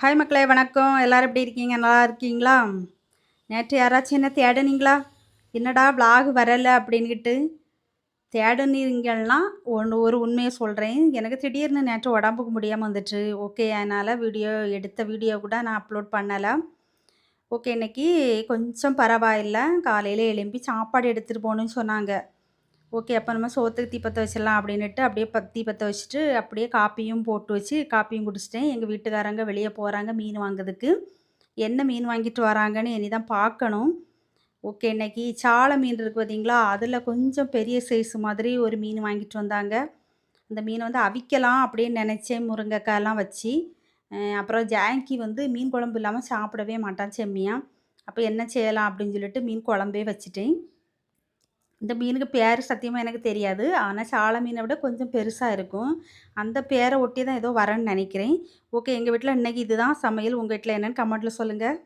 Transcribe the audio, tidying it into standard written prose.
Hi மக்களே வணக்கம். எல்லாரும் எப்படி இருக்கீங்க? நல்லா இருக்கீங்களா? நேற்று யாராச்சும் என்ன தேடுனீங்களா? என்னடா விலாக் வரல அப்படின்னுட்டு தேடுனீங்கன்னா ஒரு உண்மையை சொல்கிறேன். எனக்கு திடீர்னு நேற்று உடம்புக்கு முடியாமல் வந்துட்டு ஓகே, அதனால் எடுத்த வீடியோ கூட நான் அப்லோட் பண்ணலை. ஓகே, இன்னைக்கு கொஞ்சம் பரவாயில்ல. காலையில் எழும்பி சாப்பாடு எடுத்துகிட்டு போகணுன்னு சொன்னாங்க. ஓகே, அப்போ நம்ம சோத்துக்கு தீப்பற்ற வச்சிடலாம் அப்படின்னுட்டு அப்படியே தீப்பற்ற வச்சுட்டு அப்படியே காப்பியும் போட்டு வச்சு காப்பியும் குடிச்சிட்டேன். எங்கள் வீட்டுக்காரங்க வெளியே போகிறாங்க மீன் வாங்குறதுக்கு. என்ன மீன் வாங்கிட்டு வராங்கன்னு இனி தான் பார்க்கணும். ஓகே, இன்னைக்கு சாலை மீன் இருக்குது பார்த்தீங்களா, அதில் கொஞ்சம் பெரிய சைஸ் மாதிரி ஒரு மீன் வாங்கிட்டு வந்தாங்க. அந்த மீனை வந்து அவிக்கலாம் அப்படின்னு நினச்சேன், முருங்கைக்காயெல்லாம் வச்சு. அப்புறம் ஜாங்கி வந்து மீன் குழம்பு இல்லாமல் சாப்பிடவே மாட்டான் செம்மியா. அப்போ என்ன செய்யலாம் அப்படின்னு சொல்லிட்டு மீன் குழம்பே வச்சுட்டேன். இந்த மீனுக்கு பேர் சத்தியமாக எனக்கு தெரியாது. ஆனால் சால மீனை விட கொஞ்சம் பெருசாக இருக்கும். அந்த பேரை ஒட்டி தான் ஏதோ வரேன்னு நினைக்கிறேன். ஓகே, எங்கள் வீட்டில் இன்றைக்கி இதுதான் சமையல். உங்கள் வீட்டில் என்னென்னு கமெண்ட்டில் சொல்லுங்கள்.